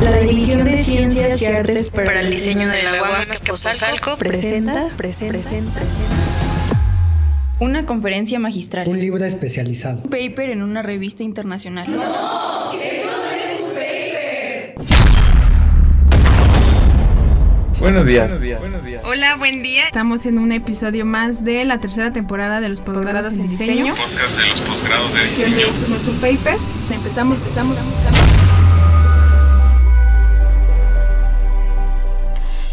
La División de Ciencias y Artes para el Diseño de la UAM Azcapotzalco presenta una conferencia magistral, un libro especializado, un paper en una revista internacional. ¡No! ¡Eso no es un paper! Buenos días. Hola, buen día. Estamos en un episodio más de la tercera temporada de los posgrados en diseño. Podcast de los posgrados de diseño. Esto no es un paper. Empezamos.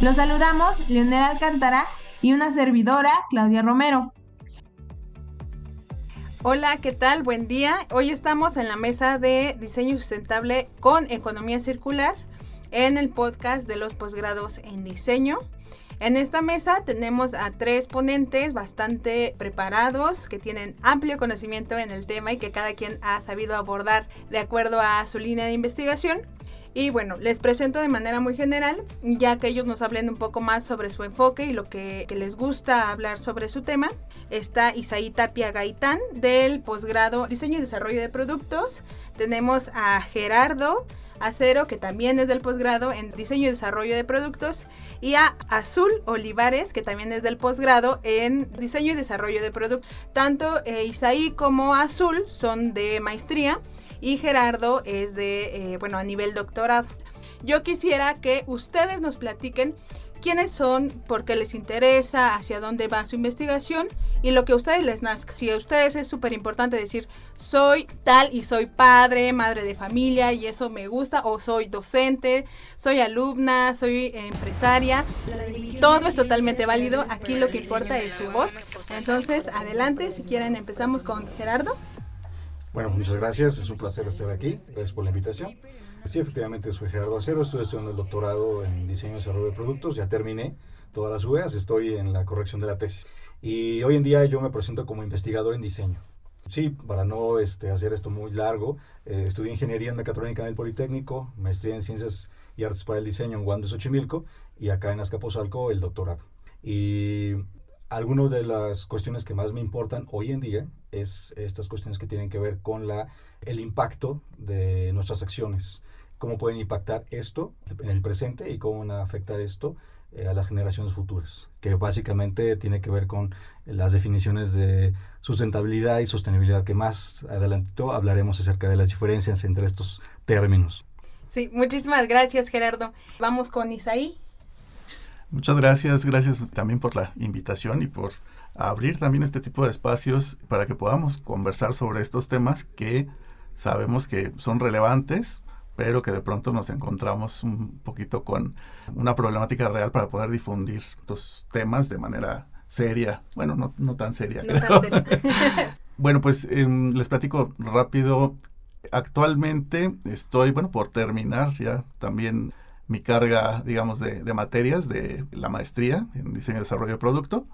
Los saludamos, Leonel Alcántara y una servidora, Claudia Romero. Hola, ¿qué tal? Buen día. Hoy estamos en la mesa de diseño sustentable con economía circular en el podcast de los posgrados en diseño. En esta mesa tenemos a 3 ponentes bastante preparados que tienen amplio conocimiento en el tema y que cada quien ha sabido abordar de acuerdo a su línea de investigación. Y bueno, les presento de manera muy general, ya que ellos nos hablen un poco más sobre su enfoque y lo que les gusta hablar sobre su tema. Está Isaí Tapia Gaitán del posgrado Diseño y Desarrollo de Productos. Tenemos a Gerardo Acero, que también es del posgrado en Diseño y Desarrollo de Productos, y a Azul Olivares, que también es del posgrado en Diseño y Desarrollo de Productos. Tanto Isaí como Azul son de maestría y Gerardo es de, a nivel doctorado. Yo quisiera que ustedes nos platiquen quiénes son, por qué les interesa, hacia dónde va su investigación y lo que a ustedes les nazca. Si a ustedes es súper importante decir, soy tal y soy padre, madre de familia y eso me gusta, o soy docente, soy alumna, soy empresaria, todo es totalmente válido. Aquí lo que importa es su voz. Entonces, adelante, si quieren empezamos con Gerardo. Bueno, muchas gracias, es un placer estar aquí, gracias por la invitación. Sí, efectivamente, soy Gerardo Acero, estoy estudiando el doctorado en Diseño y Desarrollo de Productos, ya terminé todas las UEAs, estoy en la corrección de la tesis. Y hoy en día yo me presento como investigador en diseño. Sí, para no hacer esto muy largo, estudié Ingeniería en Mecatrónica en el Politécnico, maestría en Ciencias y Artes para el Diseño en UAM de Xochimilco y acá en Azcapotzalco el doctorado. Y algunas de las cuestiones que más me importan hoy en día es estas cuestiones que tienen que ver con el impacto de nuestras acciones, cómo pueden impactar esto en el presente y cómo van a afectar esto a las generaciones futuras, que básicamente tiene que ver con las definiciones de sustentabilidad y sostenibilidad, que más adelantito hablaremos acerca de las diferencias entre estos términos. Sí, muchísimas gracias, Gerardo. Vamos con Isaí. Muchas gracias también por la invitación y por abrir también este tipo de espacios para que podamos conversar sobre estos temas que sabemos que son relevantes, pero que de pronto nos encontramos un poquito con una problemática real para poder difundir estos temas de manera seria. Bueno, no tan seria, creo. Bueno, pues les platico rápido. Actualmente estoy, por terminar ya también mi carga, digamos, de materias de la maestría en Diseño y Desarrollo de Producto.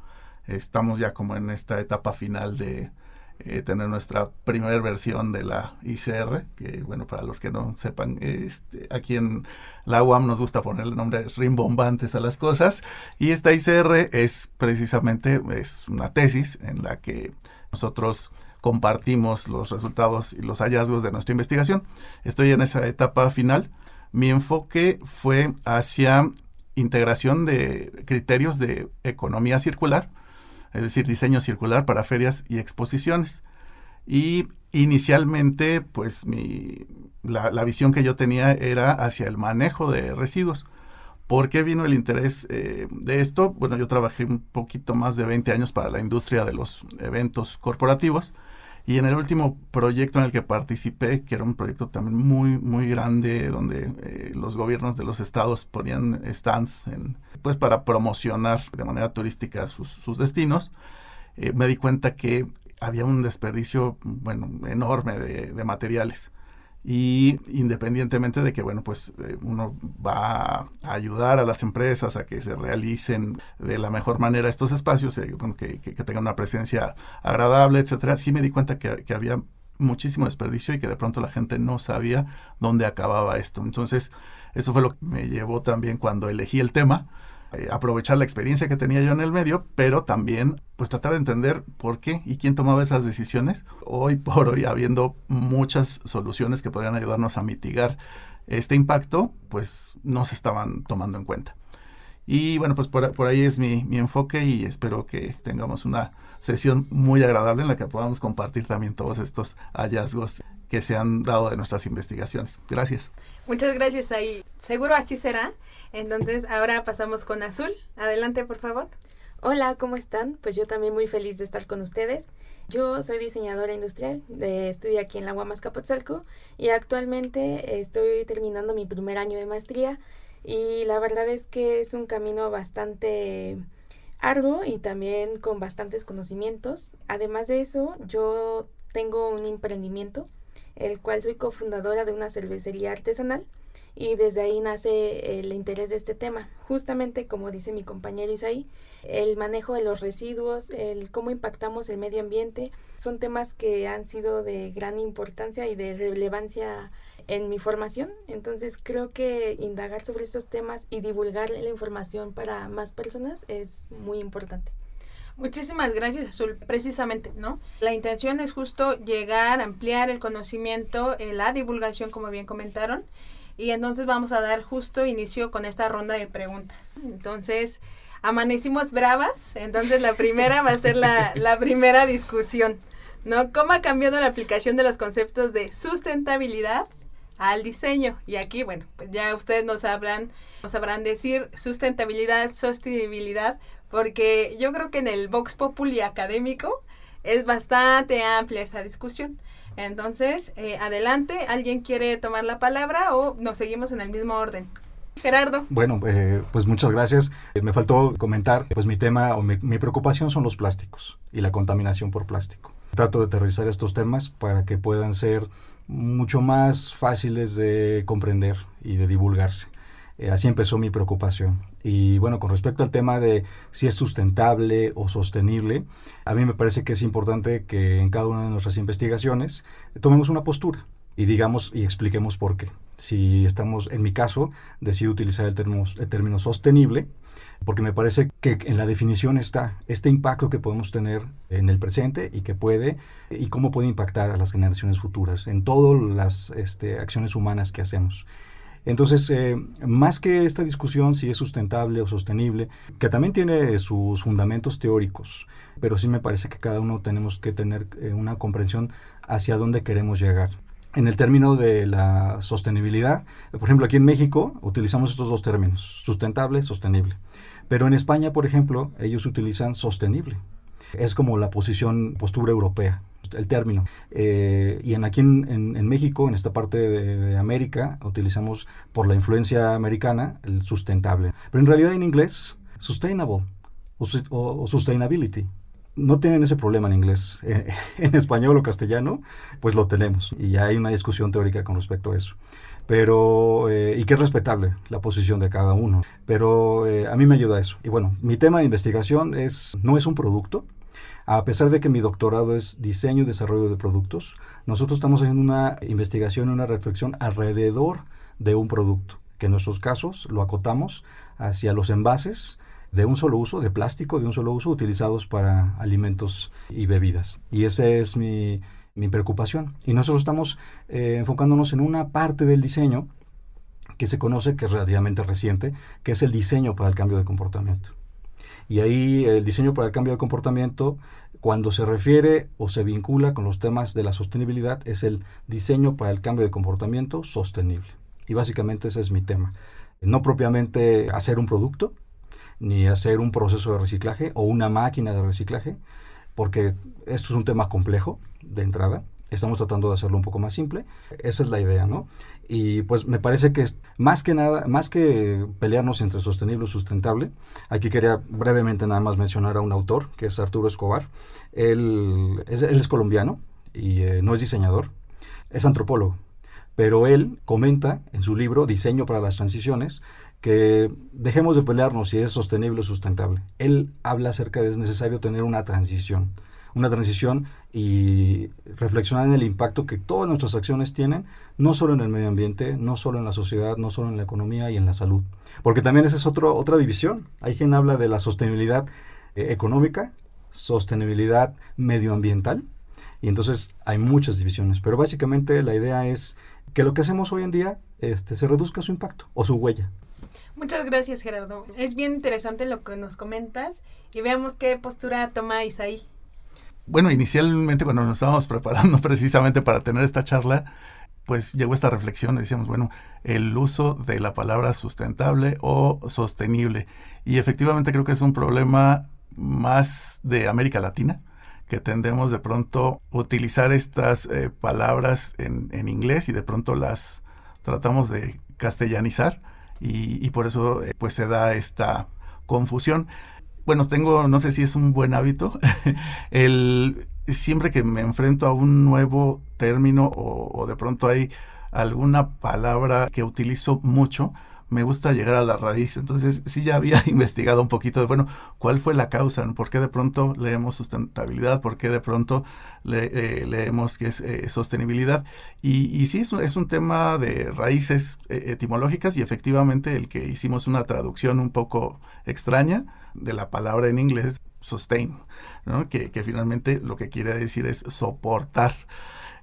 Estamos ya como en esta etapa final de tener nuestra primera versión de la ICR, que para los que no sepan, aquí en la UAM nos gusta ponerle nombres rimbombantes a las cosas, y esta ICR es precisamente una tesis en la que nosotros compartimos los resultados y los hallazgos de nuestra investigación. Estoy en esa etapa final. Mi enfoque fue hacia integración de criterios de economía circular, es decir, diseño circular para ferias y exposiciones. Y inicialmente, pues la visión que yo tenía era hacia el manejo de residuos. ¿Por qué vino el interés de esto? Bueno, yo trabajé un poquito más de 20 años para la industria de los eventos corporativos. Y en el último proyecto en el que participé, que era un proyecto también muy, muy grande, donde los gobiernos de los estados ponían stands para promocionar de manera turística sus destinos, me di cuenta que había un desperdicio enorme de materiales. Y independientemente de que, uno va a ayudar a las empresas a que se realicen de la mejor manera estos espacios, que tengan una presencia agradable, etcétera, sí me di cuenta que había muchísimo desperdicio y que de pronto la gente no sabía dónde acababa esto. Entonces, eso fue lo que me llevó también cuando elegí el tema aprovechar la experiencia que tenía yo en el medio, pero también pues tratar de entender por qué y quién tomaba esas decisiones. Hoy por hoy, habiendo muchas soluciones que podrían ayudarnos a mitigar este impacto, pues no se estaban tomando en cuenta. Y bueno, pues por ahí es mi enfoque, y espero que tengamos una sesión muy agradable en la que podamos compartir también todos estos hallazgos que se han dado de nuestras investigaciones. Gracias. Muchas gracias, ahí. Seguro así será. Entonces, ahora pasamos con Azul. Adelante, por favor. Hola, ¿cómo están? Pues yo también muy feliz de estar con ustedes. Yo soy diseñadora industrial, estudio aquí en la UAM Azcapotzalco y actualmente estoy terminando mi primer año de maestría, y la verdad es que es un camino bastante arduo y también con bastantes conocimientos. Además de eso, yo tengo un emprendimiento, el cual soy cofundadora de una cervecería artesanal, y desde ahí nace el interés de este tema. Justamente como dice mi compañero Isaí, el manejo de los residuos, el cómo impactamos el medio ambiente, son temas que han sido de gran importancia y de relevancia en mi formación. Entonces creo que indagar sobre estos temas y divulgar la información para más personas es muy importante. Muchísimas gracias, Azul. Precisamente, ¿no? La intención es justo llegar, ampliar el conocimiento, la divulgación, como bien comentaron, y entonces vamos a dar justo inicio con esta ronda de preguntas. Entonces, amanecimos bravas, entonces la primera va a ser la primera discusión, ¿no? ¿Cómo ha cambiado la aplicación de los conceptos de sustentabilidad al diseño? Y aquí, bueno, pues ya ustedes nos sabrán decir sustentabilidad, sostenibilidad, porque yo creo que en el Vox Populi académico es bastante amplia esa discusión. Entonces, adelante, ¿alguien quiere tomar la palabra o nos seguimos en el mismo orden? Gerardo. Bueno, pues muchas gracias. Me faltó comentar, pues mi tema o mi preocupación son los plásticos y la contaminación por plástico. Trato de aterrizar estos temas para que puedan ser mucho más fáciles de comprender y de divulgarse. Así empezó mi preocupación. Y bueno, con respecto al tema de si es sustentable o sostenible, a mí me parece que es importante que en cada una de nuestras investigaciones tomemos una postura y digamos y expliquemos por qué. Si estamos, en mi caso, decido utilizar el término sostenible, porque me parece que en la definición está este impacto que podemos tener en el presente y que puede, y cómo puede impactar a las generaciones futuras en todas las acciones humanas que hacemos. Entonces, más que esta discusión si es sustentable o sostenible, que también tiene sus fundamentos teóricos, pero sí me parece que cada uno tenemos que tener una comprensión hacia dónde queremos llegar. En el término de la sostenibilidad, por ejemplo, aquí en México utilizamos estos dos términos, sustentable, sostenible. Pero en España, por ejemplo, ellos utilizan sostenible. Es como la postura europea, el término. Y aquí en México, en esta parte de América, utilizamos por la influencia americana el sustentable. Pero en realidad en inglés, sustainable o sustainability. No tienen ese problema en inglés. En español o castellano, pues lo tenemos. Y ya hay una discusión teórica con respecto a eso. Pero, y que es respetable la posición de cada uno. Pero a mí me ayuda eso. Y bueno, mi tema de investigación no es un producto. A pesar de que mi doctorado es diseño y desarrollo de productos, nosotros estamos haciendo una investigación, una reflexión alrededor de un producto, que en nuestros casos lo acotamos hacia los envases de un solo uso, de plástico de un solo uso, utilizados para alimentos y bebidas. Y esa es mi preocupación. Y nosotros estamos enfocándonos en una parte del diseño que se conoce, que es relativamente reciente, que es el diseño para el cambio de comportamiento. Y ahí el diseño para el cambio de comportamiento, cuando se refiere o se vincula con los temas de la sostenibilidad, es el diseño para el cambio de comportamiento sostenible. Y básicamente ese es mi tema. No propiamente hacer un producto, ni hacer un proceso de reciclaje o una máquina de reciclaje, porque esto es un tema complejo de entrada. Estamos tratando de hacerlo un poco más simple. Esa es la idea, ¿no? Y pues me parece que es más que pelearnos entre sostenible y sustentable. Aquí quería brevemente nada más mencionar a un autor, que es Arturo Escobar. Él es colombiano y no es diseñador, es antropólogo. Pero él comenta en su libro Diseño para las Transiciones que dejemos de pelearnos si es sostenible o sustentable. Él habla acerca de que es necesario tener una transición una transición y reflexionar en el impacto que todas nuestras acciones tienen, no solo en el medio ambiente, no solo en la sociedad, no solo en la economía y en la salud. Porque también esa es otra división. Hay quien habla de la sostenibilidad económica, sostenibilidad medioambiental, y entonces hay muchas divisiones. Pero básicamente la idea es que lo que hacemos hoy en día se reduzca su impacto o su huella. Muchas gracias, Gerardo. Es bien interesante lo que nos comentas y veamos qué postura toma Isaí. Bueno, inicialmente cuando nos estábamos preparando precisamente para tener esta charla, pues llegó esta reflexión, decíamos, bueno, el uso de la palabra sustentable o sostenible. Y efectivamente creo que es un problema más de América Latina, que tendemos de pronto a utilizar estas palabras en inglés y de pronto las tratamos de castellanizar y por eso pues se da esta confusión. Bueno, no sé si es un buen hábito, siempre que me enfrento a un nuevo término o de pronto hay alguna palabra que utilizo mucho, me gusta llegar a la raíz. Entonces sí ya había investigado un poquito de, bueno, ¿cuál fue la causa? ¿Por qué de pronto leemos sustentabilidad? ¿Por qué de pronto leemos que es sostenibilidad? Y sí, es un tema de raíces etimológicas y efectivamente el que hicimos una traducción un poco extraña de la palabra en inglés sustain, ¿no? Que finalmente lo que quiere decir es soportar.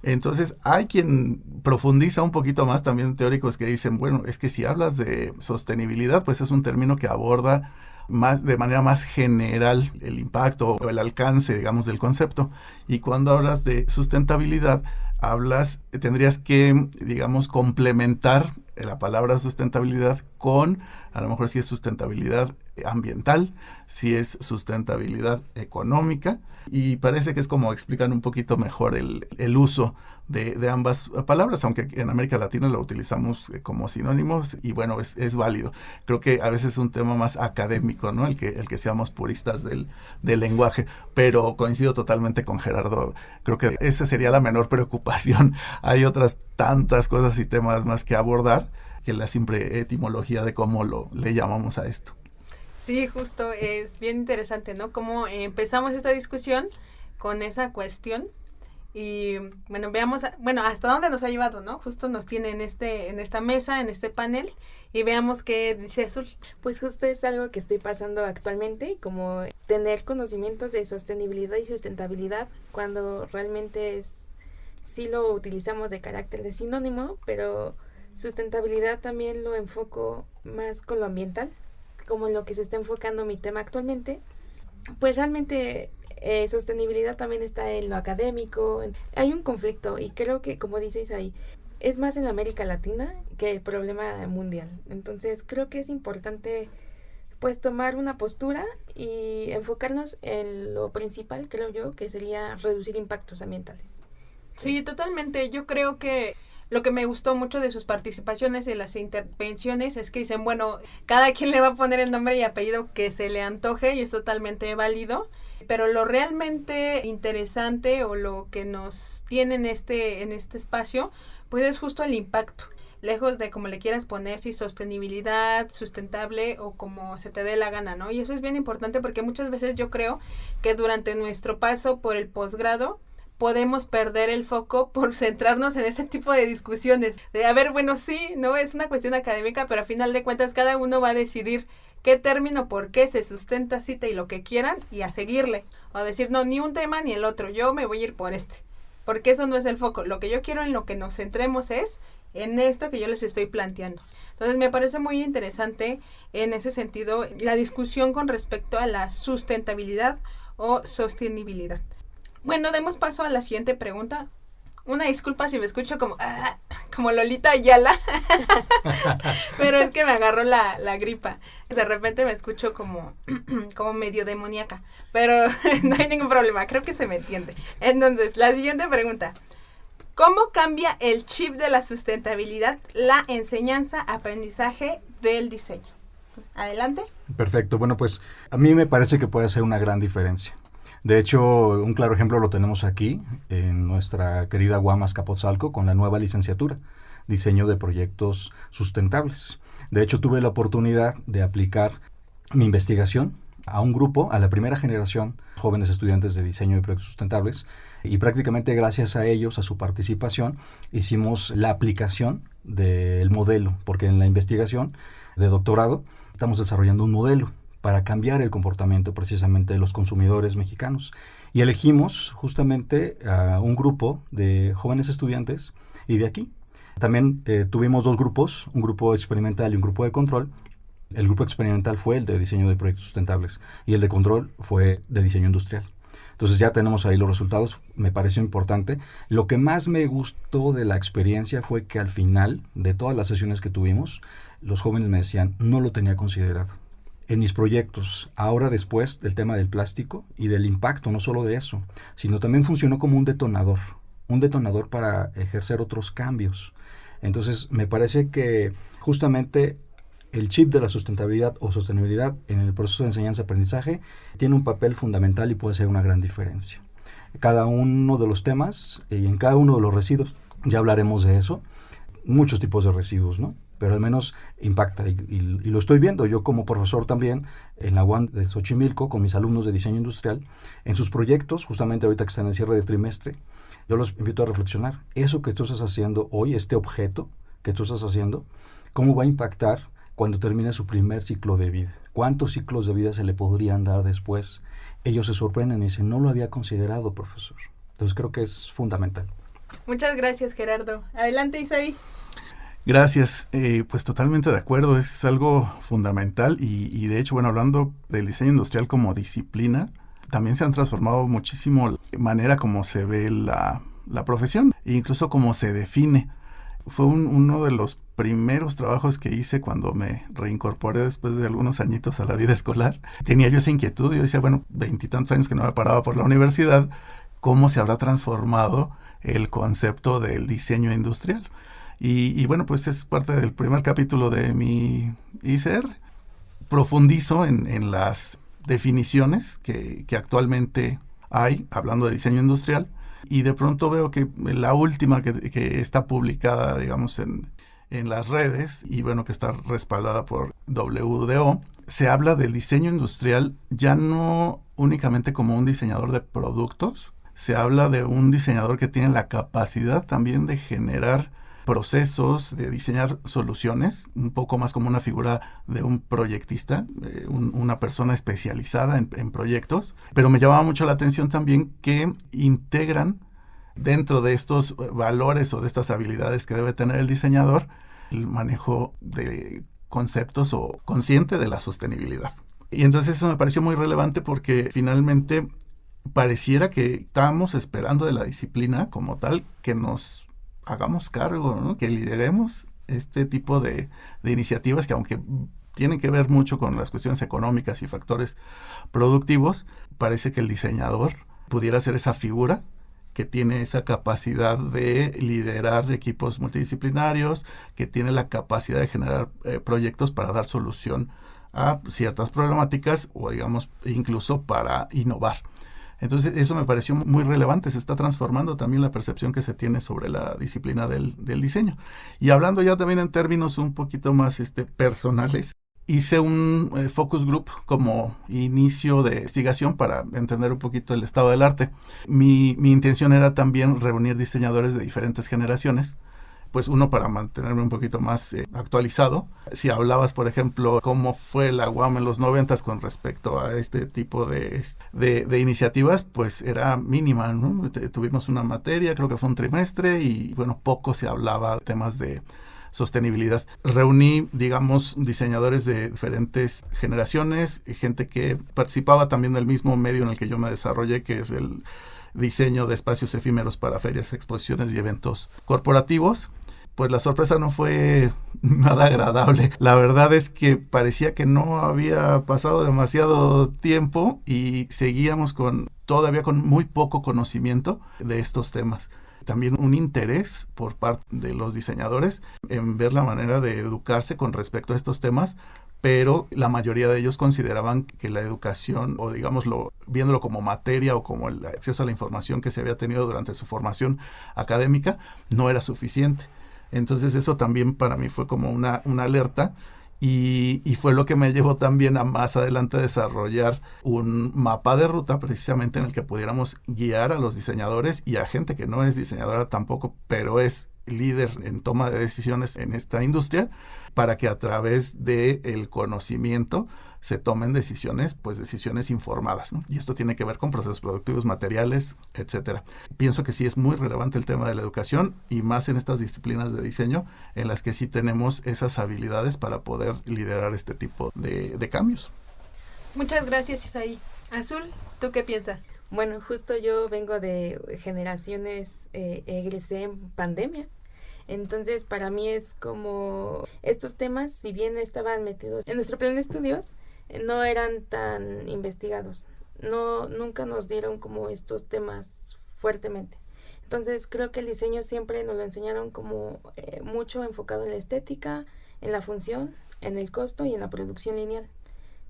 Entonces hay quien profundiza un poquito más, también teóricos que dicen, bueno, es que si hablas de sostenibilidad, pues es un término que aborda de manera más general el impacto o el alcance, digamos, del concepto. Y cuando hablas de sustentabilidad, tendrías que, digamos, complementar la palabra sustentabilidad con, a lo mejor si es sustentabilidad ambiental, si es sustentabilidad económica, y parece que es como explican un poquito mejor el uso de ambas palabras, aunque en América Latina lo utilizamos como sinónimos y bueno, es válido. Creo que a veces es un tema más académico, ¿no? El que seamos puristas del lenguaje, pero coincido totalmente con Gerardo. Creo que esa sería la menor preocupación. Hay otras tantas cosas y temas más que abordar que la simple etimología de cómo le llamamos a esto. Sí, justo, es bien interesante, ¿no? Cómo empezamos esta discusión con esa cuestión y, bueno, veamos, hasta dónde nos ha llevado, ¿no? Justo nos tiene en esta mesa, en este panel, y veamos qué dice Azul. Pues justo es algo que estoy pasando actualmente, como tener conocimientos de sostenibilidad y sustentabilidad, cuando realmente sí lo utilizamos de carácter de sinónimo, pero sustentabilidad también lo enfoco más con lo ambiental, como en lo que se está enfocando mi tema actualmente. Pues realmente sostenibilidad también está en lo académico. Hay un conflicto y creo que, como dices ahí, es más en América Latina que el problema mundial. Entonces creo que es importante pues tomar una postura y enfocarnos en lo principal, creo yo, que sería reducir impactos ambientales. Sí, totalmente. Yo creo que lo que me gustó mucho de sus participaciones y las intervenciones es que dicen, bueno, cada quien le va a poner el nombre y apellido que se le antoje y es totalmente válido, pero lo realmente interesante o lo que nos tiene en este espacio, pues es justo el impacto. Lejos de como le quieras poner, si sostenibilidad, sustentable o como se te dé la gana, ¿no? Y eso es bien importante porque muchas veces yo creo que durante nuestro paso por el posgrado podemos perder el foco por centrarnos en ese tipo de discusiones. De, a ver, bueno, sí, no es una cuestión académica, pero a final de cuentas cada uno va a decidir qué término, por qué se sustenta, cita y lo que quieran y a seguirle. O a decir, no, ni un tema ni el otro, yo me voy a ir por este. Porque eso no es el foco. Lo que yo quiero en lo que nos centremos es en esto que yo les estoy planteando. Entonces me parece muy interesante en ese sentido la discusión con respecto a la sustentabilidad o sostenibilidad. Bueno, demos paso a la siguiente pregunta. Una disculpa si me escucho como Lolita Ayala, pero es que me agarró la gripa. De repente me escucho como medio demoníaca, pero no hay ningún problema, creo que se me entiende. Entonces, la siguiente pregunta. ¿Cómo cambia el chip de la sustentabilidad la enseñanza, aprendizaje del diseño? Adelante. Perfecto, bueno, pues a mí me parece que puede ser una gran diferencia. De hecho, un claro ejemplo lo tenemos aquí en nuestra querida UAM Azcapotzalco con la nueva licenciatura, Diseño de Proyectos Sustentables. De hecho, tuve la oportunidad de aplicar mi investigación a un grupo, a la primera generación, jóvenes estudiantes de diseño de proyectos sustentables, y prácticamente gracias a ellos, a su participación, hicimos la aplicación del modelo, porque en la investigación de doctorado estamos desarrollando un modelo para cambiar el comportamiento precisamente de los consumidores mexicanos. Y elegimos justamente a un grupo de jóvenes estudiantes y de aquí. También tuvimos 2 grupos, un grupo experimental y un grupo de control. El grupo experimental fue el de diseño de proyectos sustentables y el de control fue de diseño industrial. Entonces ya tenemos ahí los resultados, me pareció importante. Lo que más me gustó de la experiencia fue que al final de todas las sesiones que tuvimos, los jóvenes me decían, no lo tenía considerado. En mis proyectos, ahora después del tema del plástico y del impacto, no solo de eso, sino también funcionó como un detonador para ejercer otros cambios. Entonces me parece que justamente el chip de la sustentabilidad o sostenibilidad en el proceso de enseñanza-aprendizaje tiene un papel fundamental y puede ser una gran diferencia. Cada uno de los temas y en cada uno de los residuos, ya hablaremos de eso, muchos tipos de residuos, ¿no? Pero al menos impacta y lo estoy viendo yo como profesor también en la UAM de Xochimilco con mis alumnos de diseño industrial, en sus proyectos, justamente ahorita que están en cierre de trimestre, yo los invito a reflexionar, eso que tú estás haciendo hoy, este objeto que tú estás haciendo, ¿cómo va a impactar cuando termine su primer ciclo de vida? ¿Cuántos ciclos de vida se le podrían dar después? Ellos se sorprenden y dicen, no lo había considerado, profesor. Entonces creo que es fundamental. Muchas gracias, Gerardo. Adelante, Isaí. Gracias, pues totalmente de acuerdo, es algo fundamental y de hecho, bueno, hablando del diseño industrial como disciplina, también se han transformado muchísimo la manera como se ve la profesión e incluso cómo se define. Fue uno de los primeros trabajos que hice cuando me reincorporé después de algunos añitos a la vida escolar. Tenía yo esa inquietud, yo decía, bueno, 20 y tantos años que no me paraba por la universidad, ¿cómo se habrá transformado el concepto del diseño industrial? Y bueno, pues es parte del primer capítulo de mi ICR. Profundizo en las definiciones que actualmente hay, hablando de diseño industrial, y de pronto veo que la última que está publicada, digamos, en las redes, y bueno, que está respaldada por WDO, se habla del diseño industrial ya no únicamente como un diseñador de productos, se habla de un diseñador que tiene la capacidad también de generar procesos, de diseñar soluciones, un poco más como una figura de un proyectista, una persona especializada en proyectos, pero me llamaba mucho la atención también que integran dentro de estos valores o de estas habilidades que debe tener el diseñador, el manejo de conceptos o consciente de la sostenibilidad. Y entonces eso me pareció muy relevante porque finalmente pareciera que estábamos esperando de la disciplina como tal que nos hagamos cargo, ¿no? Que lideremos este tipo de iniciativas que aunque tienen que ver mucho con las cuestiones económicas y factores productivos, parece que el diseñador pudiera ser esa figura que tiene esa capacidad de liderar equipos multidisciplinarios, que tiene la capacidad de generar proyectos para dar solución a ciertas problemáticas o digamos incluso para innovar. Entonces eso me pareció muy relevante, se está transformando también la percepción que se tiene sobre la disciplina del diseño. Y hablando ya también en términos un poquito más personales, hice un focus group como inicio de investigación para entender un poquito el estado del arte. Mi intención era también reunir diseñadores de diferentes generaciones, pues uno para mantenerme un poquito más actualizado. Si hablabas, por ejemplo, cómo fue la UAM en los 90s con respecto a este tipo de iniciativas, pues era mínima, ¿no? Tuvimos una materia, creo que fue un trimestre, y bueno, poco se hablaba de temas de sostenibilidad. Reuní, digamos, diseñadores de diferentes generaciones, gente que participaba también del mismo medio en el que yo me desarrollé, que es el diseño de espacios efímeros para ferias, exposiciones y eventos corporativos. Pues la sorpresa no fue nada agradable. La verdad es que parecía que no había pasado demasiado tiempo y seguíamos todavía con muy poco conocimiento de estos temas. También un interés por parte de los diseñadores en ver la manera de educarse con respecto a estos temas, pero la mayoría de ellos consideraban que la educación, o digámoslo, viéndolo como materia o como el acceso a la información que se había tenido durante su formación académica, no era suficiente. Entonces eso también para mí fue como una alerta, Y fue lo que me llevó también a más adelante desarrollar un mapa de ruta precisamente en el que pudiéramos guiar a los diseñadores y a gente que no es diseñadora tampoco, pero es líder en toma de decisiones en esta industria, para que a través del conocimiento se tomen decisiones, pues decisiones informadas, ¿no? Y esto tiene que ver con procesos productivos, materiales, etcétera. Pienso que sí es muy relevante el tema de la educación y más en estas disciplinas de diseño en las que sí tenemos esas habilidades para poder liderar este tipo de cambios. Muchas gracias, Isaí. Azul, ¿tú qué piensas? Bueno, justo yo vengo de generaciones, egresé en pandemia. Entonces, para mí es como estos temas, si bien estaban metidos en nuestro plan de estudios, no eran tan investigados. Nunca nos dieron como estos temas fuertemente. Entonces, creo que el diseño siempre nos lo enseñaron como mucho enfocado en la estética, en la función, en el costo y en la producción lineal.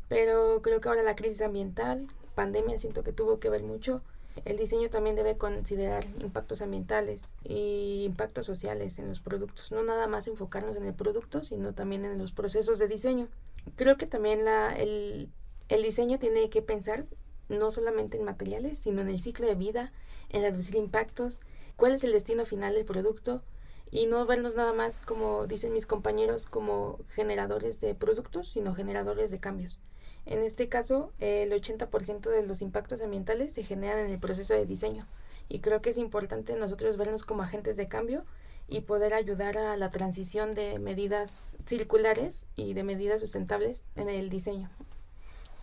Pero creo que ahora la crisis ambiental, pandemia, siento que tuvo que ver mucho. El diseño también debe considerar impactos ambientales y impactos sociales en los productos. No nada más enfocarnos en el producto, sino también en los procesos de diseño. Creo que también el diseño tiene que pensar no solamente en materiales, sino en el ciclo de vida, en reducir impactos, cuál es el destino final del producto y no vernos nada más, como dicen mis compañeros, como generadores de productos, sino generadores de cambios. En este caso, el 80% de los impactos ambientales se generan en el proceso de diseño y creo que es importante nosotros vernos como agentes de cambio y poder ayudar a la transición de medidas circulares y de medidas sustentables en el diseño.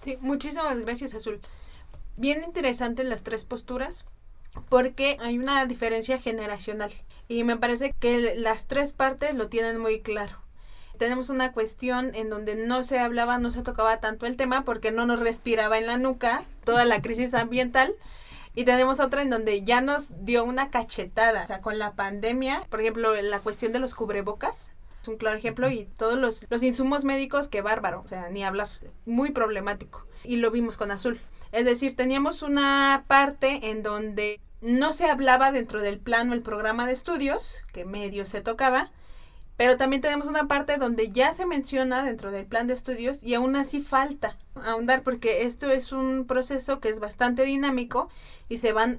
Sí, muchísimas gracias, Azul. Bien interesante las tres posturas porque hay una diferencia generacional y me parece que las tres partes lo tienen muy claro. Tenemos una cuestión en donde no se hablaba, no se tocaba tanto el tema porque no nos respiraba en la nuca toda la crisis ambiental. Y tenemos otra en donde ya nos dio una cachetada. O sea, con la pandemia, por ejemplo, la cuestión de los cubrebocas es un claro ejemplo y todos los insumos médicos, que bárbaro, o sea, ni hablar, muy problemático. Y lo vimos con Azul. Es decir, teníamos una parte en donde no se hablaba dentro del plan o el programa de estudios, que medio se tocaba, pero también tenemos una parte donde ya se menciona dentro del plan de estudios y aún así falta ahondar porque esto es un proceso que es bastante dinámico y se van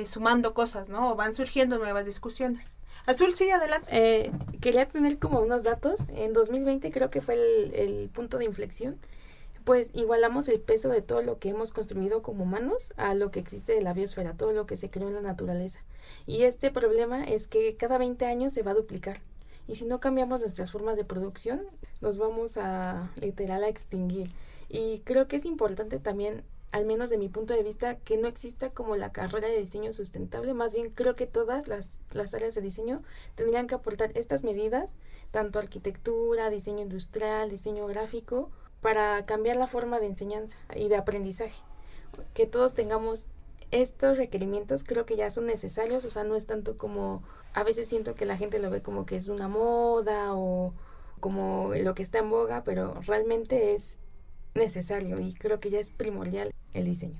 sumando cosas, ¿no? O van surgiendo nuevas discusiones. Azul, sí, adelante. Quería tener como unos datos. En 2020 creo que fue el punto de inflexión. Pues igualamos el peso de todo lo que hemos construido como humanos a lo que existe de la biosfera, todo lo que se creó en la naturaleza. Y este problema es que cada 20 años se va a duplicar. Y si no cambiamos nuestras formas de producción, nos vamos a literal a extinguir. Y creo que es importante también, al menos de mi punto de vista, que no exista como la carrera de diseño sustentable. Más bien creo que todas las áreas de diseño tendrían que aportar estas medidas, tanto arquitectura, diseño industrial, diseño gráfico, para cambiar la forma de enseñanza y de aprendizaje. Que todos tengamos estos requerimientos, creo que ya son necesarios, o sea, no es tanto como... A veces siento que la gente lo ve como que es una moda o como lo que está en boga, pero realmente es necesario y creo que ya es primordial el diseño.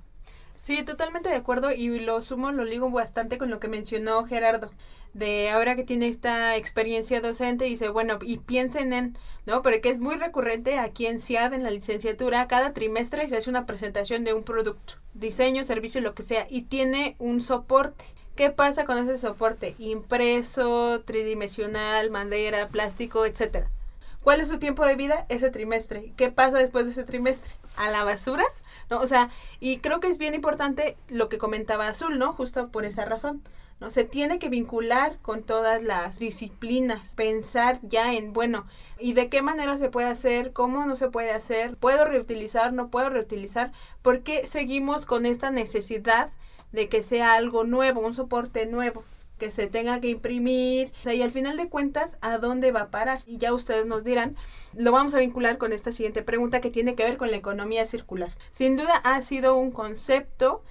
Sí, totalmente de acuerdo y lo ligo bastante con lo que mencionó Gerardo, de ahora que tiene esta experiencia docente, dice, bueno, y piensen en, ¿no? Porque es muy recurrente aquí en CIAD, en la licenciatura, cada trimestre se hace una presentación de un producto, diseño, servicio, lo que sea, y tiene un soporte. ¿Qué pasa con ese soporte? Impreso, tridimensional, madera, plástico, etcétera. ¿Cuál es su tiempo de vida? Ese trimestre. ¿Qué pasa después de ese trimestre? ¿A la basura? ¿No? O sea, y creo que es bien importante lo que comentaba Azul, ¿no? Justo por esa razón, ¿no? Se tiene que vincular con todas las disciplinas, pensar ya en, bueno, ¿y de qué manera se puede hacer? ¿Cómo no se puede hacer? ¿Puedo reutilizar? ¿No puedo reutilizar? ¿Por qué seguimos con esta necesidad de que sea algo nuevo, un soporte nuevo, que se tenga que imprimir? O sea, y al final de cuentas, ¿a dónde va a parar? Y ya ustedes nos dirán. Lo vamos a vincular con esta siguiente pregunta que tiene que ver con la economía circular. Sin duda ha sido un concepto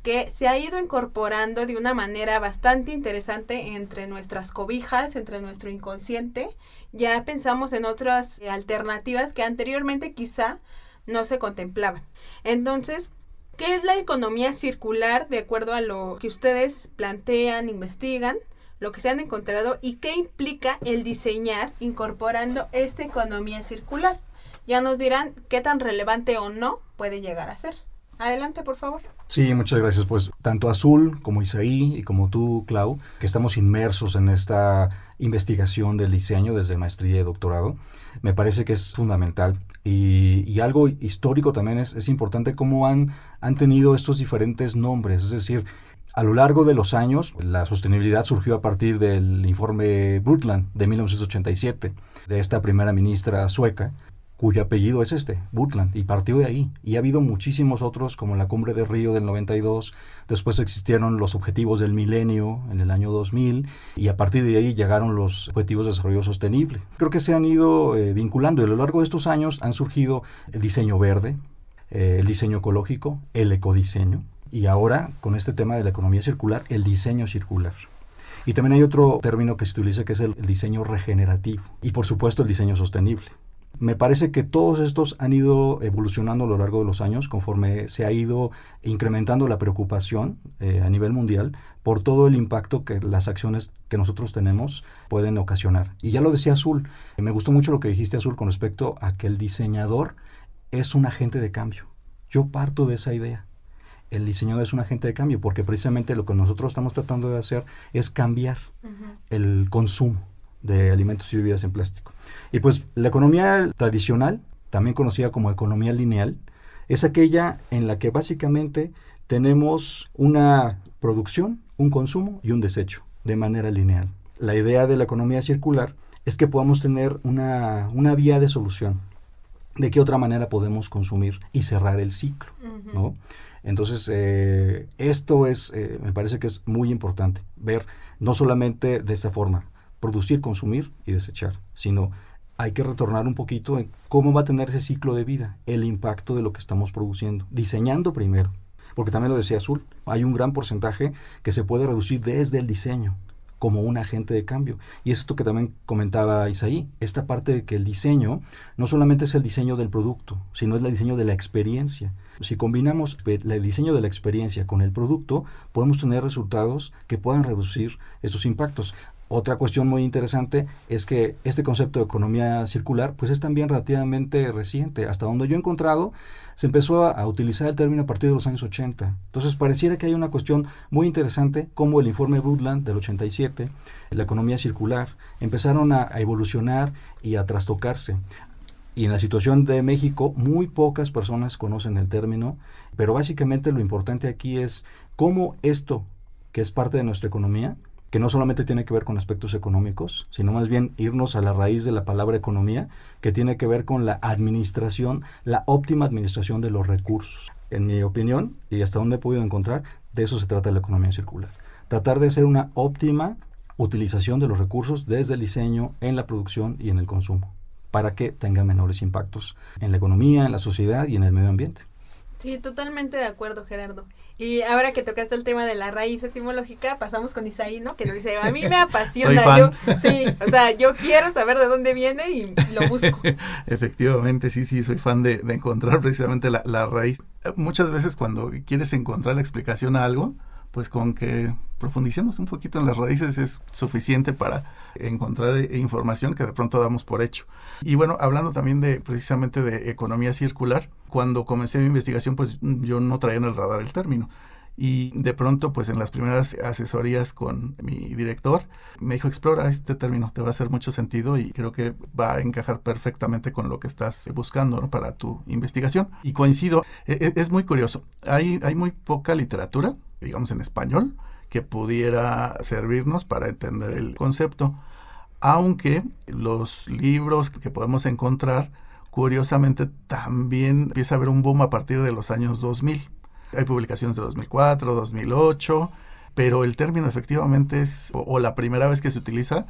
que se ha ido incorporando de una manera bastante interesante entre nuestras cobijas, entre nuestro inconsciente. Ya pensamos en otras alternativas que anteriormente quizá no se contemplaban. Entonces, ¿qué es la economía circular de acuerdo a lo que ustedes plantean, investigan, lo que se han encontrado y qué implica el diseñar incorporando esta economía circular? ya nos dirán qué tan relevante o no puede llegar a ser. Adelante, por favor. Sí, muchas gracias. Pues tanto Azul como Isaí y como tú, Clau, que estamos inmersos en esta investigación del diseño desde maestría y doctorado, me parece que es fundamental. Y algo histórico también es importante cómo han tenido estos diferentes nombres. Es decir, a lo largo de los años, la sostenibilidad surgió a partir del informe Brundtland de 1987, de esta primera ministra sueca, cuyo apellido es Brundtland, y partió de ahí. Y ha habido muchísimos otros, como la Cumbre de Río del 92, después existieron los Objetivos del Milenio en el año 2000, y a partir de ahí llegaron los Objetivos de Desarrollo Sostenible. Creo que se han ido vinculando, y a lo largo de estos años han surgido el diseño verde, el diseño ecológico, el ecodiseño, y ahora, con este tema de la economía circular, el diseño circular. Y también hay otro término que se utiliza, que es el diseño regenerativo, y por supuesto el diseño sostenible. Me parece que todos estos han ido evolucionando a lo largo de los años conforme se ha ido incrementando la preocupación a nivel mundial por todo el impacto que las acciones que nosotros tenemos pueden ocasionar. Y ya lo decía Azul, me gustó mucho lo que dijiste, Azul, con respecto a que el diseñador es un agente de cambio. Yo parto de esa idea. El diseñador es un agente de cambio porque precisamente lo que nosotros estamos tratando de hacer es cambiar el consumo de alimentos y bebidas en plástico. Y pues la economía tradicional, también conocida como economía lineal, es aquella en la que básicamente tenemos una producción, un consumo y un desecho de manera lineal. La idea de la economía circular es que podamos tener una vía de solución. ¿De qué otra manera podemos consumir y cerrar el ciclo? ¿No? Entonces, esto me parece que es muy importante, ver no solamente de esta forma, producir, consumir y desechar, sino hay que retornar un poquito en cómo va a tener ese ciclo de vida, el impacto de lo que estamos produciendo, diseñando primero, porque también lo decía Azul, hay un gran porcentaje que se puede reducir desde el diseño como un agente de cambio. Y es esto que también comentaba Isaí, esta parte de que el diseño no solamente es el diseño del producto, sino es el diseño de la experiencia. Si combinamos el diseño de la experiencia con el producto, podemos tener resultados que puedan reducir esos impactos. Otra cuestión muy interesante es que este concepto de economía circular pues es también relativamente reciente. Hasta donde yo he encontrado, se empezó a utilizar el término a partir de los años 80. Entonces pareciera que hay una cuestión muy interesante como el informe Brundtland del 87, la economía circular, empezaron a evolucionar y a trastocarse. Y en la situación de México, muy pocas personas conocen el término, pero básicamente lo importante aquí es cómo esto, que es parte de nuestra economía, que no solamente tiene que ver con aspectos económicos, sino más bien irnos a la raíz de la palabra economía, que tiene que ver con la administración, la óptima administración de los recursos. En mi opinión, y hasta donde he podido encontrar, de eso se trata la economía circular. Tratar de hacer una óptima utilización de los recursos desde el diseño, en la producción y en el consumo, para que tenga menores impactos en la economía, en la sociedad y en el medio ambiente. Sí, totalmente de acuerdo, Gerardo. Y ahora que tocaste el tema de la raíz etimológica, pasamos con Isaí, ¿no? Que nos dice, a mí me apasiona. Soy fan. Yo quiero saber de dónde viene y lo busco. Efectivamente, sí, soy fan de encontrar precisamente la raíz. Muchas veces cuando quieres encontrar la explicación a algo, pues con que profundicemos un poquito en las raíces es suficiente para encontrar información que de pronto damos por hecho. Y bueno, hablando también precisamente de economía circular, cuando comencé mi investigación, pues yo no traía en el radar el término. Y de pronto, pues en las primeras asesorías con mi director, me dijo, explora este término, te va a hacer mucho sentido y creo que va a encajar perfectamente con lo que estás buscando, ¿no?, para tu investigación. Y coincido, es muy curioso, hay muy poca literatura, digamos en español, que pudiera servirnos para entender el concepto, aunque los libros que podemos encontrar, curiosamente, también empieza a haber un boom a partir de los años 2000. Hay publicaciones de 2004, 2008, pero el término efectivamente o la primera vez que se utiliza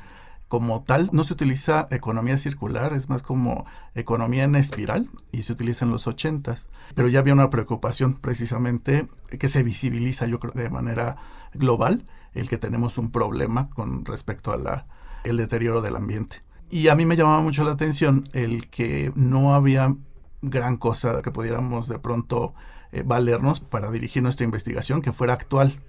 como tal, no se utiliza economía circular, es más como economía en espiral y se utiliza en los 80s. Pero ya había una preocupación precisamente que se visibiliza, yo creo, de manera global, el que tenemos un problema con respecto a el deterioro del ambiente. Y a mí me llamaba mucho la atención el que no había gran cosa que pudiéramos de pronto valernos para dirigir nuestra investigación que fuera actual.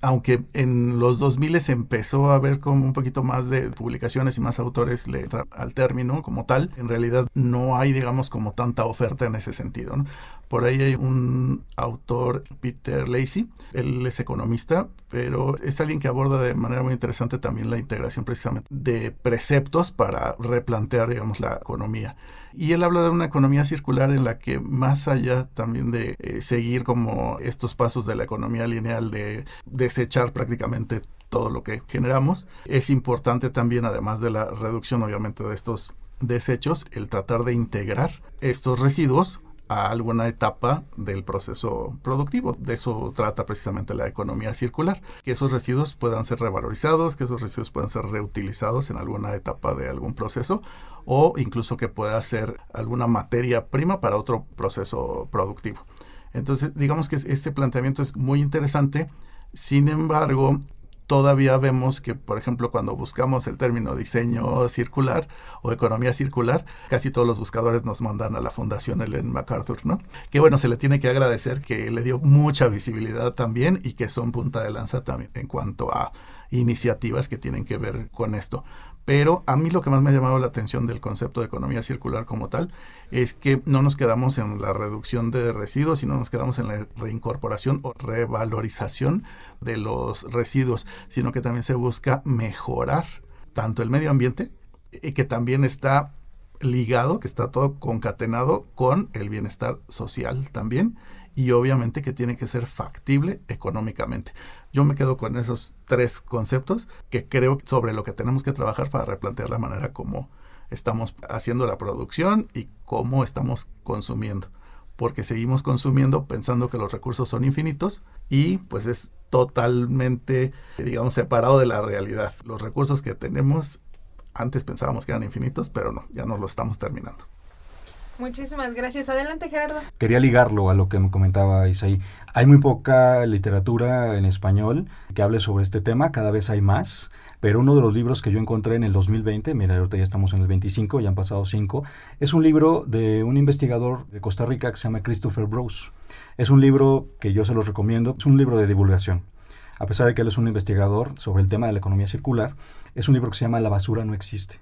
aunque en los 2000 se empezó a ver como un poquito más de publicaciones y más autores le entran al término como tal, en realidad no hay, digamos, como tanta oferta en ese sentido, ¿no? Por ahí hay un autor, Peter Lacey, él es economista, pero es alguien que aborda de manera muy interesante también la integración precisamente de preceptos para replantear, digamos, la economía. Y él habla de una economía circular en la que, más allá también de seguir como estos pasos de la economía lineal, de desechar prácticamente todo lo que generamos, es importante también, además de la reducción obviamente de estos desechos, el tratar de integrar estos residuos a alguna etapa del proceso productivo. De eso trata precisamente la economía circular, que esos residuos puedan ser revalorizados, que esos residuos puedan ser reutilizados en alguna etapa de algún proceso, o incluso que pueda ser alguna materia prima para otro proceso productivo. Entonces, digamos que ese planteamiento es muy interesante. Sin embargo, todavía vemos que, por ejemplo, cuando buscamos el término diseño circular o economía circular, casi todos los buscadores nos mandan a la Fundación Ellen MacArthur, ¿no? Que bueno, se le tiene que agradecer, que le dio mucha visibilidad también y que son punta de lanza también en cuanto a iniciativas que tienen que ver con esto. Pero a mí lo que más me ha llamado la atención del concepto de economía circular como tal es que no nos quedamos en la reducción de residuos, sino nos quedamos en la reincorporación o revalorización de los residuos, sino que también se busca mejorar tanto el medio ambiente, y que también está ligado, que está todo concatenado con el bienestar social también, y obviamente que tiene que ser factible económicamente. Yo me quedo con esos 3 conceptos que creo sobre lo que tenemos que trabajar para replantear la manera como estamos haciendo la producción y cómo estamos consumiendo. Porque seguimos consumiendo pensando que los recursos son infinitos y pues es totalmente, digamos, separado de la realidad. Los recursos que tenemos, antes pensábamos que eran infinitos, pero no, ya no lo estamos terminando. Muchísimas gracias. Adelante, Gerardo. Quería ligarlo a lo que me comentaba Isaí. Hay muy poca literatura en español que hable sobre este tema, cada vez hay más, pero uno de los libros que yo encontré en el 2020, mira, ahorita ya estamos en el 25, ya han pasado 5, es un libro de un investigador de Costa Rica que se llama Christopher Brose. Es un libro que yo se los recomiendo, es un libro de divulgación. A pesar de que él es un investigador sobre el tema de la economía circular, es un libro que se llama La basura no existe.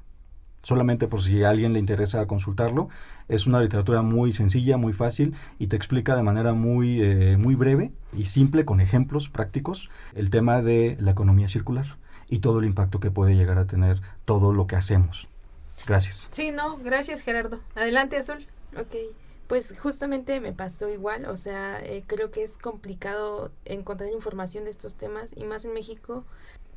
Solamente por si a alguien le interesa consultarlo. Es una literatura muy sencilla, muy fácil y te explica de manera muy breve y simple, con ejemplos prácticos, el tema de la economía circular y todo el impacto que puede llegar a tener todo lo que hacemos. Gracias. Sí, no, gracias, Gerardo. Adelante, Azul. Ok, pues justamente me pasó igual, o sea, creo que es complicado encontrar información de estos temas y más en México.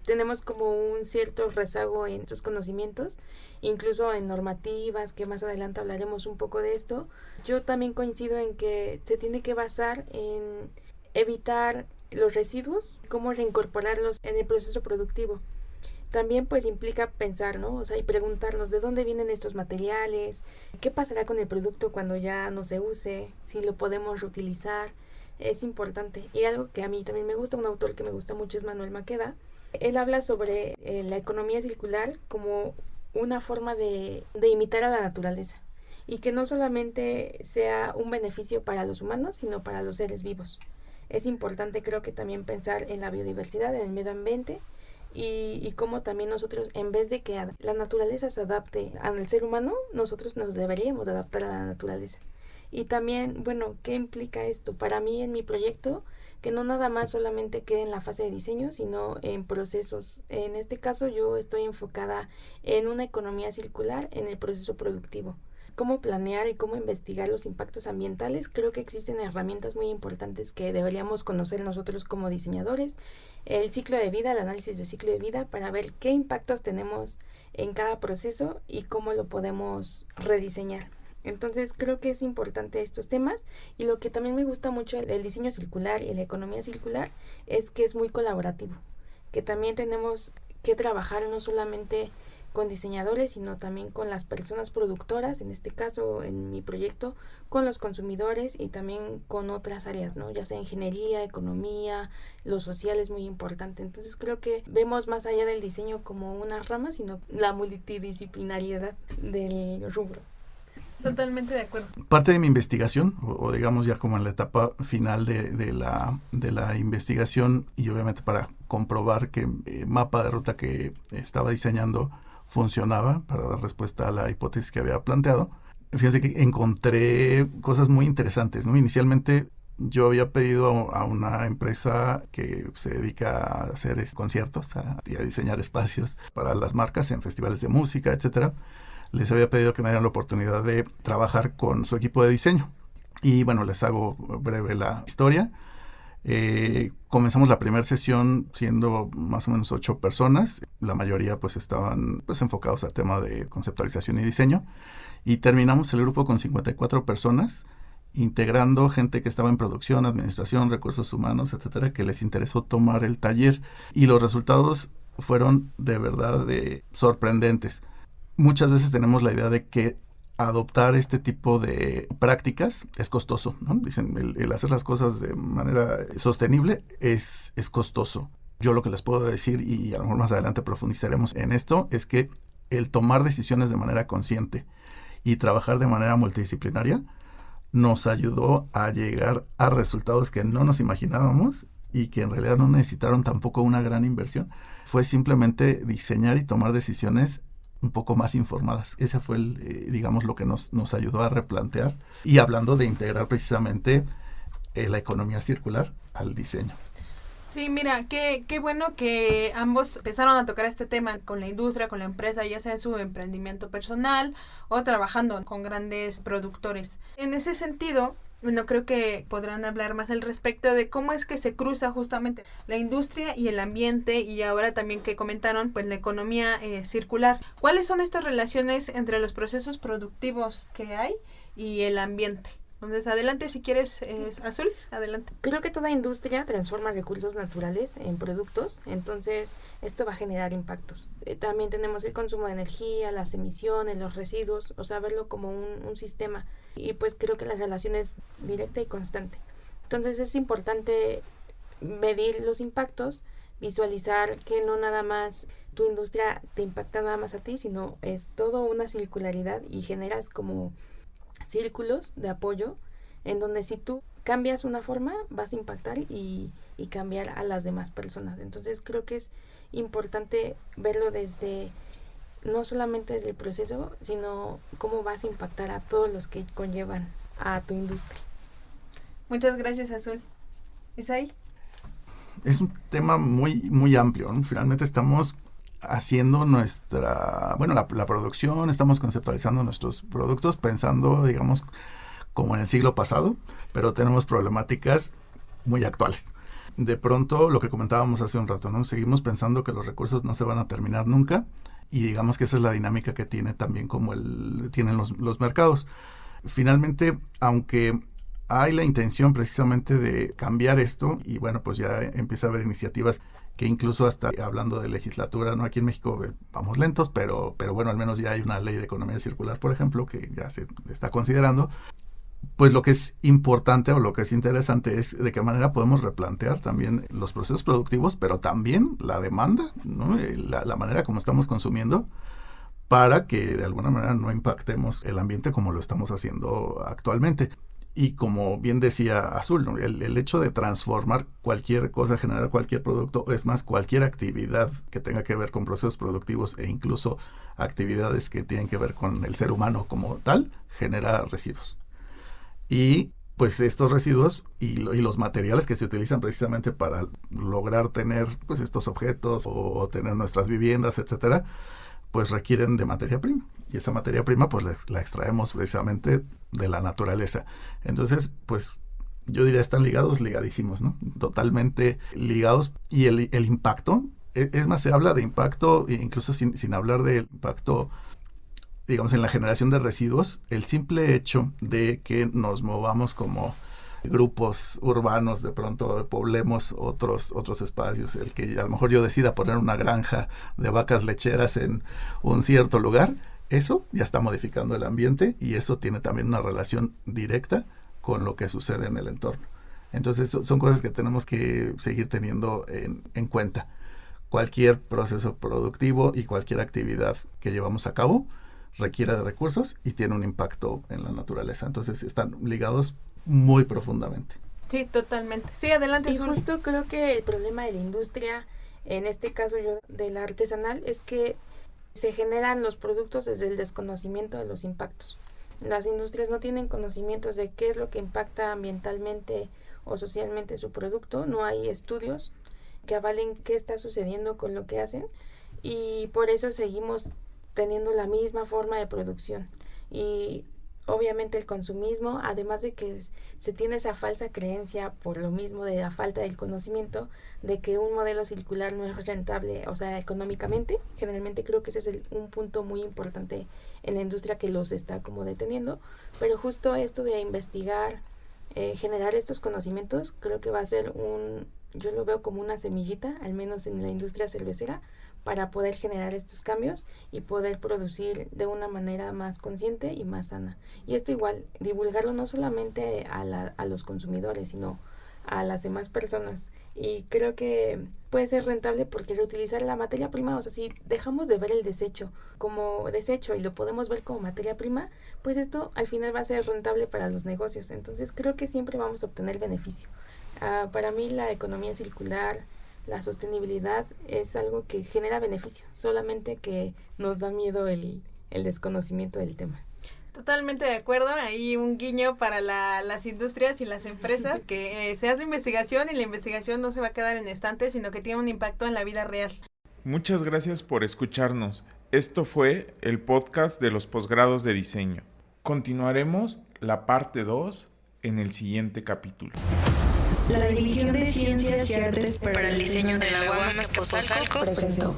Tenemos como un cierto rezago en estos conocimientos, incluso en normativas, que más adelante hablaremos un poco de esto. Yo también coincido en que se tiene que basar en evitar los residuos, cómo reincorporarlos en el proceso productivo. También pues implica pensar, ¿no? O sea, y preguntarnos de dónde vienen estos materiales, qué pasará con el producto cuando ya no se use, si lo podemos reutilizar. Es importante. Y algo que a mí también me gusta, un autor que me gusta mucho es Manuel Maqueda. Él habla sobre la economía circular como una forma de imitar a la naturaleza y que no solamente sea un beneficio para los humanos, sino para los seres vivos. Es importante, creo que también pensar en la biodiversidad, en el medio ambiente y cómo también nosotros, en vez de que la naturaleza se adapte al ser humano, nosotros nos deberíamos adaptar a la naturaleza. Y también, bueno, ¿qué implica esto? Para mí en mi proyecto, que no nada más solamente quede en la fase de diseño, sino en procesos. En este caso yo estoy enfocada en una economía circular en el proceso productivo. Cómo planear y cómo investigar los impactos ambientales. Creo que existen herramientas muy importantes que deberíamos conocer nosotros como diseñadores. El ciclo de vida, el análisis de ciclo de vida, para ver qué impactos tenemos en cada proceso y cómo lo podemos rediseñar. Entonces creo que es importante estos temas y lo que también me gusta mucho del diseño circular y la economía circular es que es muy colaborativo, que también tenemos que trabajar no solamente con diseñadores sino también con las personas productoras, en este caso en mi proyecto con los consumidores y también con otras áreas, ¿no? Ya sea ingeniería, economía, lo social es muy importante. Entonces creo que vemos más allá del diseño como una rama, sino la multidisciplinariedad del rubro. Totalmente de acuerdo. Parte de mi investigación, o digamos ya como en la etapa final de la investigación, y obviamente para comprobar que el mapa de ruta que estaba diseñando funcionaba para dar respuesta a la hipótesis que había planteado, fíjense que encontré cosas muy interesantes, ¿no? Inicialmente yo había pedido a una empresa que se dedica a hacer conciertos y a diseñar espacios para las marcas en festivales de música, etcétera. Les había pedido que me dieran la oportunidad de trabajar con su equipo de diseño. Y bueno, les hago breve la historia. Comenzamos la primera sesión siendo más o menos 8 personas. La mayoría pues estaban pues enfocados al tema de conceptualización y diseño. Y terminamos el grupo con 54 personas, integrando gente que estaba en producción, administración, recursos humanos, etcétera, que les interesó tomar el taller. Y los resultados fueron de verdad sorprendentes. Muchas veces tenemos la idea de que adoptar este tipo de prácticas es costoso, ¿no? Dicen, el hacer las cosas de manera sostenible es costoso. Yo lo que les puedo decir, y a lo mejor más adelante profundizaremos en esto, es que el tomar decisiones de manera consciente y trabajar de manera multidisciplinaria nos ayudó a llegar a resultados que no nos imaginábamos y que en realidad no necesitaron tampoco una gran inversión. Fue simplemente diseñar y tomar decisiones un poco más informadas. Ese fue digamos, lo que nos ayudó a replantear. Y hablando de integrar precisamente la economía circular al diseño. Sí, mira, qué bueno que ambos empezaron a tocar este tema con la industria, con la empresa, ya sea en su emprendimiento personal o trabajando con grandes productores. En ese sentido, bueno, creo que podrán hablar más al respecto de cómo es que se cruza justamente la industria y el ambiente, y ahora también que comentaron pues la economía circular. ¿Cuáles son estas relaciones entre los procesos productivos que hay y el ambiente? Entonces, adelante si quieres, Azul, adelante. Creo que toda industria transforma recursos naturales en productos, entonces esto va a generar impactos. También tenemos el consumo de energía, las emisiones, los residuos, o sea, verlo como un sistema. Y pues creo que la relación es directa y constante. Entonces es importante medir los impactos, visualizar que no nada más tu industria te impacta nada más a ti, sino es todo una circularidad y generas como círculos de apoyo en donde si tú cambias una forma vas a impactar y cambiar a las demás personas. Entonces creo que es importante verlo no solamente desde el proceso, sino cómo vas a impactar a todos los que conllevan a tu industria. Muchas gracias, Azul. Isaí. Es un tema muy, muy amplio, ¿no? Finalmente estamos haciendo la producción, estamos conceptualizando nuestros productos pensando, digamos, como en el siglo pasado, pero tenemos problemáticas muy actuales. De pronto, lo que comentábamos hace un rato, ¿no? Seguimos pensando que los recursos no se van a terminar nunca, y digamos que esa es la dinámica que tiene también tienen los mercados. Finalmente, aunque hay la intención precisamente de cambiar esto, y bueno, pues ya empieza a haber iniciativas que incluso hasta hablando de legislatura, ¿no? Aquí en México vamos lentos, pero bueno, al menos ya hay una ley de economía circular, por ejemplo, que ya se está considerando. Pues lo que es importante o lo que es interesante es de qué manera podemos replantear también los procesos productivos, pero también la demanda, ¿no? La manera como estamos consumiendo, para que de alguna manera no impactemos el ambiente como lo estamos haciendo actualmente. Y como bien decía Azul, ¿no? El hecho de transformar cualquier cosa, generar cualquier producto, es más, cualquier actividad que tenga que ver con procesos productivos e incluso actividades que tienen que ver con el ser humano como tal, genera residuos. Y pues estos residuos y los materiales que se utilizan precisamente para lograr tener pues estos objetos o tener nuestras viviendas, etcétera, pues requieren de materia prima. Y esa materia prima pues la extraemos precisamente de la naturaleza. Entonces, pues yo diría están ligadísimos, ¿no? Totalmente ligados. Y el impacto, es más, se habla de impacto, incluso sin hablar de impacto, digamos, en la generación de residuos. El simple hecho de que nos movamos como grupos urbanos, de pronto poblemos otros espacios, el que a lo mejor yo decida poner una granja de vacas lecheras en un cierto lugar, eso ya está modificando el ambiente, y eso tiene también una relación directa con lo que sucede en el entorno. Entonces son cosas que tenemos que seguir teniendo en cuenta. Cualquier proceso productivo y cualquier actividad que llevamos a cabo requiere de recursos y tiene un impacto en la naturaleza. Entonces están ligados muy profundamente. Sí, totalmente. Sí, adelante. Y justo creo que el problema de la industria, en este caso yo de la artesanal, es que se generan los productos desde el desconocimiento de los impactos. Las industrias no tienen conocimientos de qué es lo que impacta ambientalmente o socialmente su producto, no hay estudios que avalen qué está sucediendo con lo que hacen y por eso seguimos teniendo la misma forma de producción. Y obviamente el consumismo, además de que se tiene esa falsa creencia por lo mismo de la falta del conocimiento de que un modelo circular no es rentable, o sea, económicamente, generalmente creo que ese es un punto muy importante en la industria que los está como deteniendo, pero justo esto de investigar, generar estos conocimientos, creo que va a ser yo lo veo como una semillita, al menos en la industria cervecera, para poder generar estos cambios y poder producir de una manera más consciente y más sana. Y esto igual, divulgarlo no solamente a los consumidores, sino a las demás personas. Y creo que puede ser rentable porque reutilizar la materia prima, o sea, si dejamos de ver el desecho como desecho y lo podemos ver como materia prima, pues esto al final va a ser rentable para los negocios. Entonces creo que siempre vamos a obtener beneficio. Para mí la economía circular, la sostenibilidad es algo que genera beneficio, solamente que nos da miedo el desconocimiento del tema. Totalmente de acuerdo, ahí un guiño para las industrias y las empresas, que se hace investigación y la investigación no se va a quedar en estantes, sino que tiene un impacto en la vida real. Muchas gracias por escucharnos. Esto fue el podcast de los posgrados de diseño. Continuaremos la parte 2 en el siguiente capítulo. La División de Ciencias y Artes para el Diseño de la UAM Azcapotzalco presentó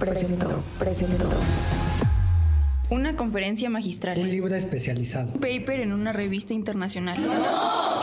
una conferencia magistral, un libro especializado, un paper en una revista internacional. ¡No!